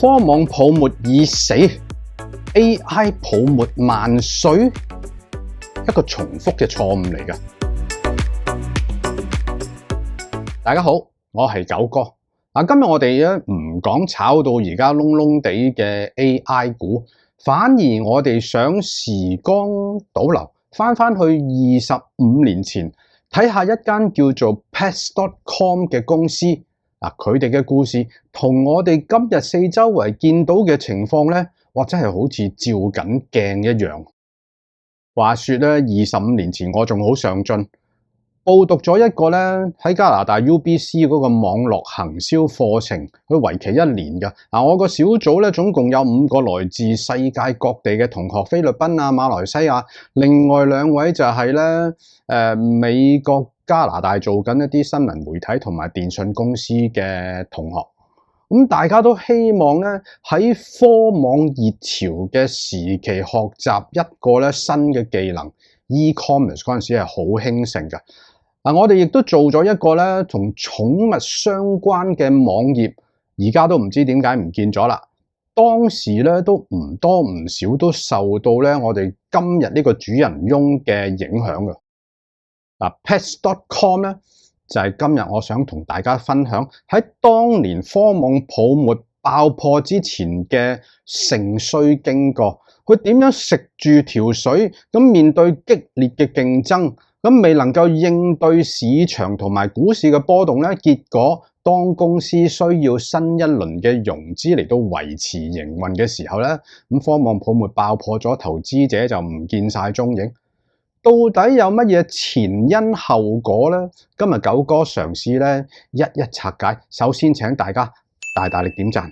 科網泡沫已死 ，AI 泡沫萬歲，一個重複嘅錯誤嚟㗎。大家好，我係九哥。今日我哋咧唔講炒到而家窿窿地嘅 AI 股，反而我哋想時光倒流，翻去25年前，睇下一間叫做 Pets.com 嘅公司。佢哋嘅故事同我哋今日四周圍見到嘅情況咧，或者係好似照緊鏡一樣。話說咧，25年前我仲好上進，報讀咗一個咧喺加拿大 UBC 嗰個網絡行銷課程，佢為期1年㗎。我個小組咧總共有5個來自世界各地嘅同學，菲律賓啊、馬來西亞，另外2位就係咧美國、加拿大做緊一啲新聞媒體同埋電訊公司嘅同學。咁大家都希望咧喺科網熱潮嘅時期學習一個咧新嘅技能。E-commerce 嗰陣時係好興盛㗎。我哋亦都做咗一個咧同寵物相關嘅網頁，而家都唔知點解唔見咗啦。當時咧都唔多唔少都受到咧我哋今日呢個主人翁嘅影響㗎。Pets.com 咧就係今日我想同大家分享喺當年科網泡沫爆破之前嘅盛衰經過，佢點樣食住條水咁面對激烈嘅競爭，咁未能夠應對市場同埋股市嘅波動咧，結果當公司需要新一輪嘅融資嚟到維持營運嘅時候咧，咁科網泡沫爆破咗，投資者就唔見晒蹤影。到底有乜嘢前因後果呢？今日九哥嘗試咧一一拆解。首先請大家大力點讚。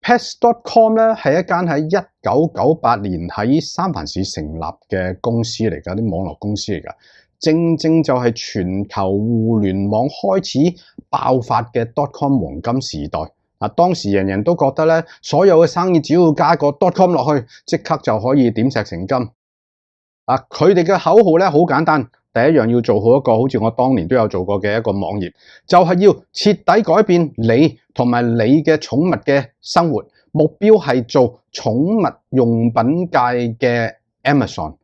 Pets.com 咧係一間喺1998年喺三藩市成立嘅公司嚟㗎，啲網絡公司嚟㗎。正就係全球互聯網開始爆發嘅 .com 黃金時代。當時人人都覺得咧，所有嘅生意只要加個 .com 落去，即刻就可以點石成金。佢哋嘅口號咧好簡單，第一樣要做好一個好似我當年都有做過嘅一個網頁，就係要徹底改變你同埋你嘅寵物嘅生活，目標係做寵物用品界嘅 Amazon。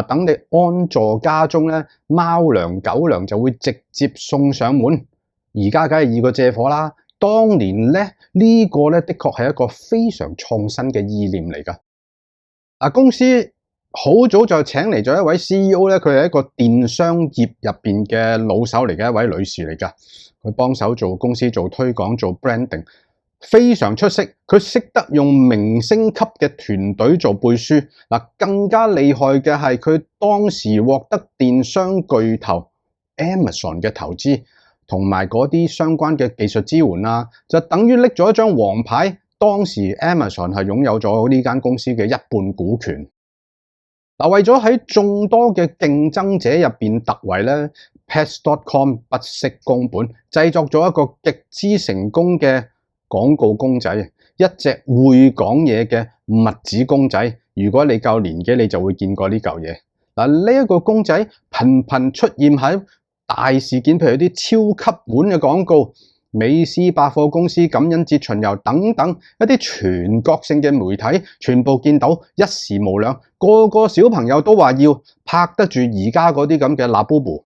等你安坐家中咧，貓糧狗糧就會直接送上門。而家梗係易過借火啦，當年咧呢個咧的確係一個非常創新嘅意念嚟㗎。公司好早就請嚟咗一位 CEO 咧，佢係一個電商業入邊嘅老手嚟嘅一位女士嚟㗎。佢幫手做公司做推廣做 branding， 非常出色。佢識得用明星級嘅團隊做背書。更加厲害嘅係佢當時獲得電商巨頭 Amazon 嘅投資，同埋嗰啲相關嘅技術支援啊，就等於拎咗一張黃牌。當時 Amazon 係擁有咗呢間公司嘅1半股權。為咗喺眾多嘅競爭者入邊突圍咧 ，Pets.com 不惜工本，製作咗一個極之成功嘅廣告公仔，一隻會講嘢嘅墨子公仔。如果你夠年紀，你就會見過呢嚿嘢。呢一個公仔頻頻出現喺大事件，譬如啲超級碗嘅廣告、美斯百貨公司感恩節巡遊等等一啲全國性嘅媒體，全部見到一時無兩，個小朋友都話要拍得住而家嗰啲咁嘅辣布布。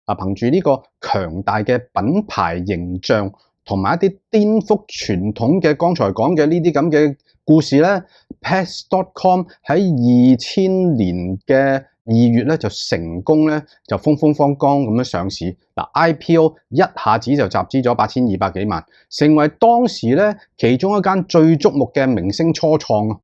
憑住呢個強大嘅品牌形象同埋一啲顛覆傳統嘅剛才講嘅呢啲咁嘅故事咧 ，Pets.com 喺2000年嘅2月咧就成功咧就風光咁樣上市。IPO 一下子就集資咗8200幾萬，成為當時咧其中一間最矚目嘅明星初創。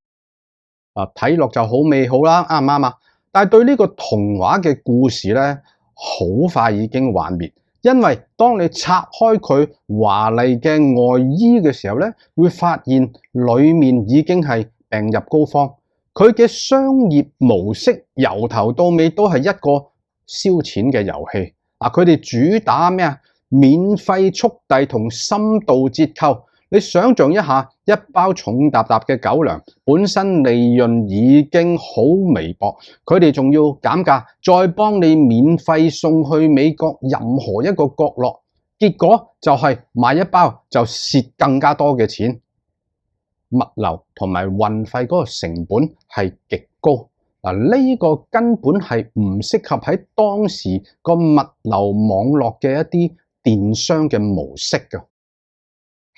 睇落就好美好啦，啱唔啱啊？但係對呢個童話嘅故事咧，好快已經幻滅，因為當你拆開佢華麗嘅外衣嘅時候咧，會發現裡面已經係病入膏肓。佢嘅商業模式由頭到尾都係一個燒錢嘅遊戲。佢哋主打咩啊？免費速遞同深度折扣。你想象一下，一包重沓沓嘅狗糧，本身利潤已經好微薄，佢哋仲要減價，再幫你免費送去美國任何一個角落，結果就係買一包就蝕更加多嘅錢。物流同埋運費嗰個成本係極高。呢個根本係唔適合喺當時個物流網絡嘅一啲電商嘅模式㗎。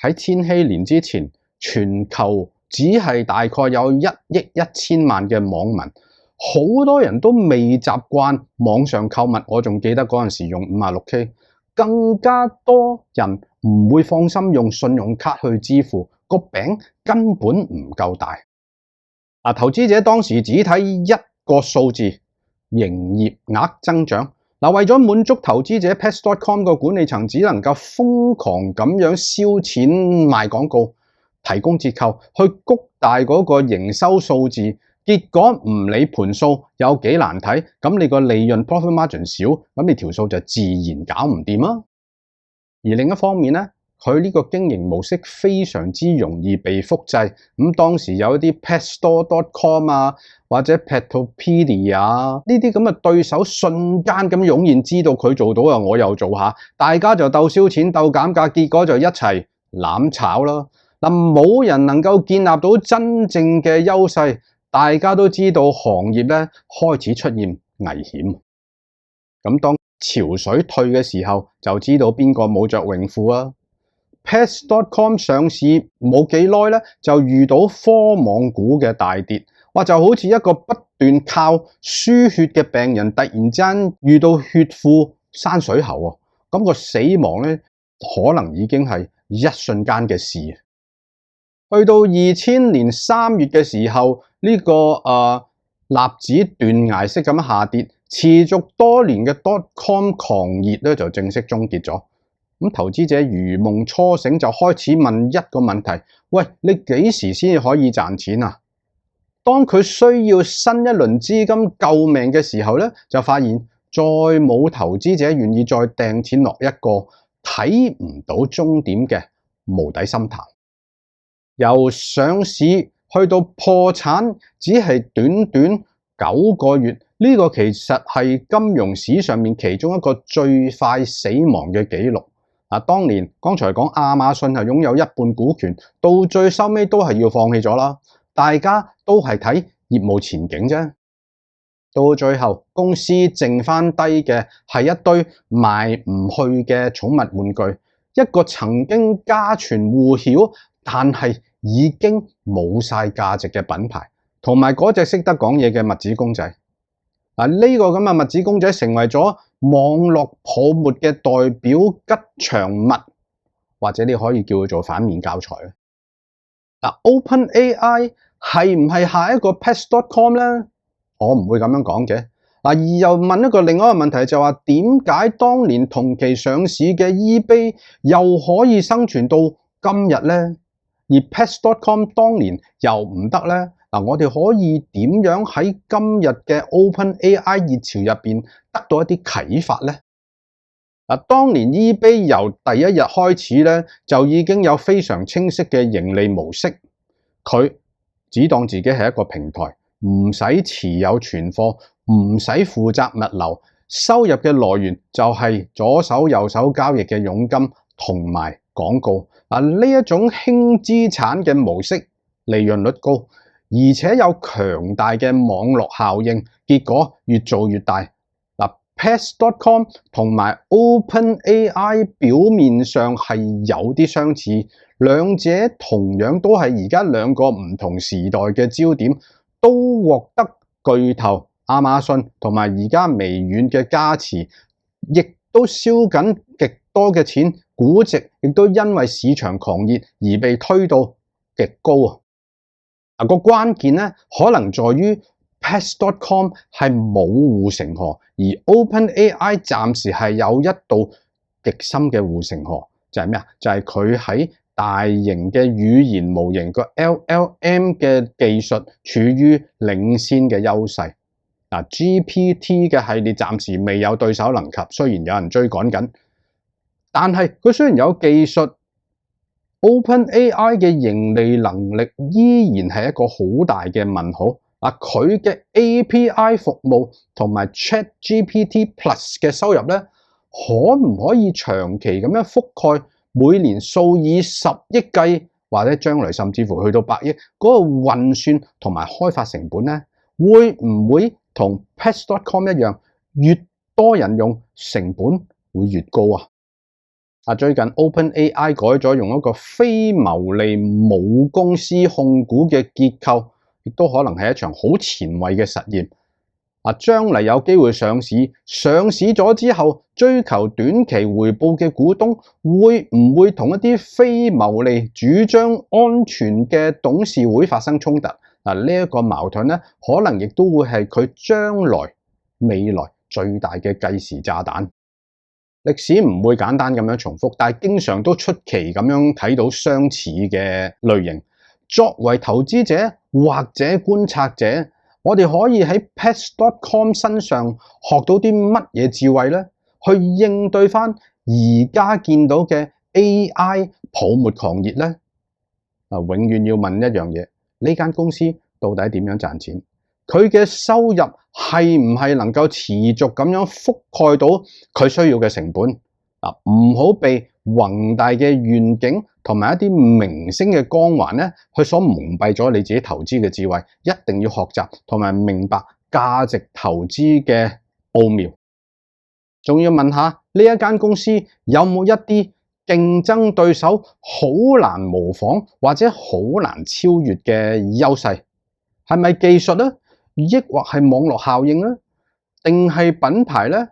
喺千禧年之前，全球只係大概有1億1千萬嘅網民，好多人都未習慣網上購物。我仲記得嗰陣時用56K，更加多人唔會放心用信用卡去支付，個餅根本唔夠大。投資者當時只睇一個數字，營業額增長。為咗滿足投資者 Pets.com 個管理層只能夠瘋狂咁樣燒錢賣廣告，提供折扣去谷大嗰個營收數字，結果唔理盤數有幾難睇，咁你個利潤 profit margin 少，咁你條數就自然搞唔掂啊。而另一方面咧，佢呢個經營模式非常之容易被複製。咁當時有一啲 Petstore.com 啊，或者 Petopedia 啊，呢啲咁嘅對手瞬間咁湧現，知道佢做到啊，我又做下，大家就鬥燒錢、鬥減價，結果就一齊攬炒啦。冇人能夠建立到真正嘅優勢，大家都知道行業咧開始出現危險。咁當潮水退嘅時候，就知道邊個冇着泳褲啊。Pets.com 上市冇幾耐咧，就遇到科網股嘅大跌，就好似一個不斷靠輸血嘅病人，突然之間遇到血庫山水喉啊，咁個死亡咧可能已經係一瞬間嘅事。去到2000年3月嘅時候，呢個納指斷崖式咁下跌，持續多年嘅 .com 狂熱咧就正式終結咗。咁投資者如夢初醒，就開始問一個問題：喂，你幾時先可以賺錢啊？當佢需要新一輪資金救命嘅時候咧，就發現再冇投資者願意再掟錢落一個睇唔到終點嘅無底深潭。由上市去到破產，只係短短9個月，呢個其實係金融史上面其中一個最快死亡嘅紀錄。當年剛才講亞馬遜係擁有一半股權，到最收尾都係要放棄咗啦。大家都係睇業務前景啫。到最後公司剩翻低嘅係一堆賣唔去嘅寵物玩具，一個曾經家傳戶曉但係已經冇晒價值嘅品牌，同埋嗰隻識得講嘢嘅墨子公仔。呢個咁嘅墨子公仔成為咗網絡泡沫嘅代表吉祥物，或者你可以叫佢做反面教材。OpenAI 係唔係下一個 Pets.com 咧？我唔會咁樣講嘅。而又問一個另外一個問題，就話點解當年同期上市嘅 eBay 又可以生存到今日咧？而 Pets.com 當年又唔得咧？我哋可以點樣喺今日嘅 OpenAI 熱潮入邊得到一啲啟發咧？當年 eBay 由第一日開始咧，就已經有非常清晰嘅盈利模式。佢只當自己係一個平台，唔使持有存貨，唔使負責物流，收入嘅來源就係左手右手交易嘅佣金同埋廣告。呢一種輕資產嘅模式，利潤率高，而且有強大嘅網絡效應，結果越做越大。Pets.com 同埋 OpenAI 表面上係有啲相似，兩者同樣都係而家兩個唔同時代嘅焦點，都獲得巨頭亞馬遜同埋而家微軟嘅加持，亦都燒緊極多嘅錢，估值亦都因為市場狂熱而被推到極高。個關鍵咧，可能在於Pets.com 係冇護城河，而 OpenAI 暫時係有一道極深嘅護城河，就係咩啊？就係佢喺大型嘅語言模型個 LLM 嘅技術處於領先嘅優勢。GPT 嘅系列暫時未有對手能及，雖然有人追趕緊，但係佢雖然有技術，OpenAI 嘅盈利能力依然係一個好大嘅問號。佢嘅 API 服務同埋 ChatGPT Plus 嘅收入咧，可唔可以長期咁樣覆蓋每年數以10億計或者將來甚至乎去到100億，嗰個運算同埋開發成本咧，會唔會同 Pets.com 一樣，越多人用成本會越高啊？最近 OpenAI 改咗用一個非牟利母公司控股嘅結構，亦都可能係一場好前衛嘅實驗。將來有機會上市，上市咗之後，追求短期回報嘅股東，會唔會同一啲非牟利主張安全嘅董事會發生衝突？呢一個矛盾咧，可能亦都會係佢將來未來最大嘅計時炸彈。歷史唔會簡單咁樣重複，但係經常都出奇咁樣睇到相似嘅類型。作為投資者或者觀察者，我哋可以喺 Pets.com 身上學到啲乜嘢智慧呢？去應對翻而家見到嘅 AI 泡沫狂熱呢？永遠要問一樣嘢：呢間公司到底點樣賺錢？佢嘅收入係唔係能夠持續咁樣覆蓋到佢需要嘅成本？唔好被宏大嘅願景同埋一啲明星嘅光環咧，去所蒙蔽咗你自己投資嘅智慧。一定要學習同埋明白價值投資嘅奧妙。仲要問下呢一間公司有冇一啲競爭對手好難模仿或者好難超越嘅優勢？係咪技術呢？抑或係網絡效應呢？定係品牌呢？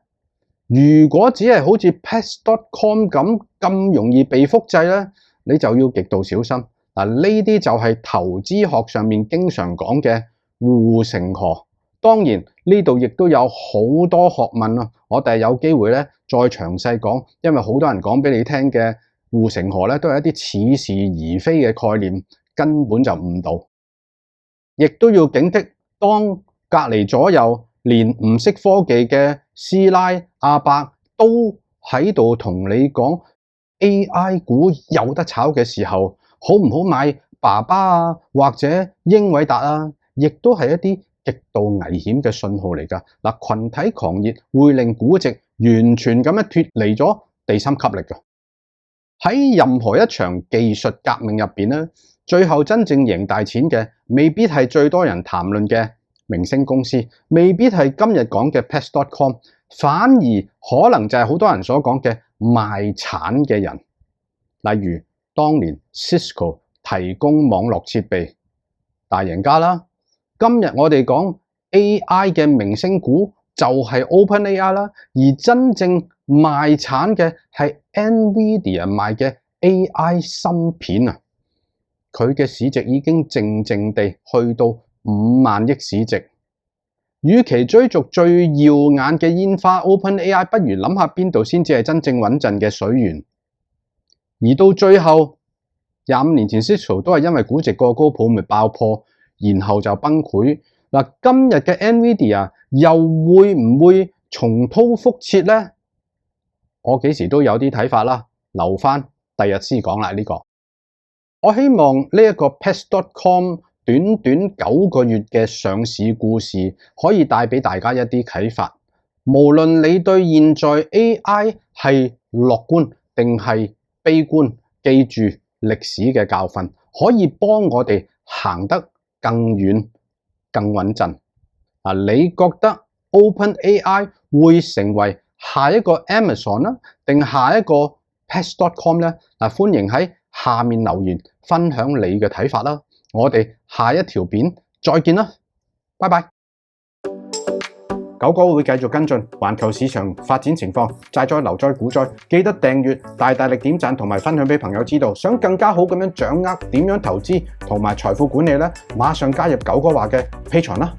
如果只係好似 Pets.com 咁容易被複製呢，你就要極度小心。呢啲就係投資學上面經常講嘅護城河。當然呢度亦都有好多學問啊！我哋有機會咧再詳細講，因為好多人講俾你聽嘅護城河咧都係一啲似是而非嘅概念，根本就誤導。亦都要警惕，當隔離左右連唔識科技嘅師奶阿伯都喺度同你講 AI 股有得炒嘅時候，好唔好買爸爸啊或者英偉達啊，亦都係一啲極度危險嘅信號嚟㗎。群體狂熱會令估值完全咁樣脫離咗地心吸力㗎。喺任何一場技術革命入邊咧，最後真正贏大錢嘅未必係最多人談論嘅明星公司，未必係今日講嘅 Pets.com， 反而可能就係好多人所講嘅賣鏟嘅人。例如當年 Cisco 提供網絡設備，大贏家啦。今日我哋講 AI 嘅明星股就係 OpenAI 啦，而真正賣鏟嘅係 NVIDIA 賣嘅 AI 芯片啊，佢嘅市值已經靜靜地去到5萬億市值。與其追逐最耀眼嘅煙花 OpenAI， 不如諗下邊度先至係真正穩陣嘅水源。而到最後25年前 Cisco 都係因為估值過高泡沫爆破，然後就崩潰。今日嘅 NVIDIA 又會唔會重蹈覆轍呢？我幾時都有啲睇法啦，留返第日先講啦呢個。我希望呢一個 Pets.com 短短9個月嘅上市故事，可以帶俾大家一啲啟發。無論你對現在 AI 係樂觀定係悲觀，記住歷史嘅教訓，可以幫我哋行得更遠、更穩陣。你覺得 OpenAI 會成為下一個 Amazon 啦，定下一個 Pets.com 呢？歡迎喺下面留言分享你嘅睇法啦。我哋下一條片再見啦，拜拜。九哥會繼續跟進環球市場發展情況，債災、樓災、股災，記得訂閱、大力點讚同埋分享俾朋友知道。想更加好咁樣掌握點樣投資同埋財富管理呢，馬上加入九哥話嘅 Patreon啦。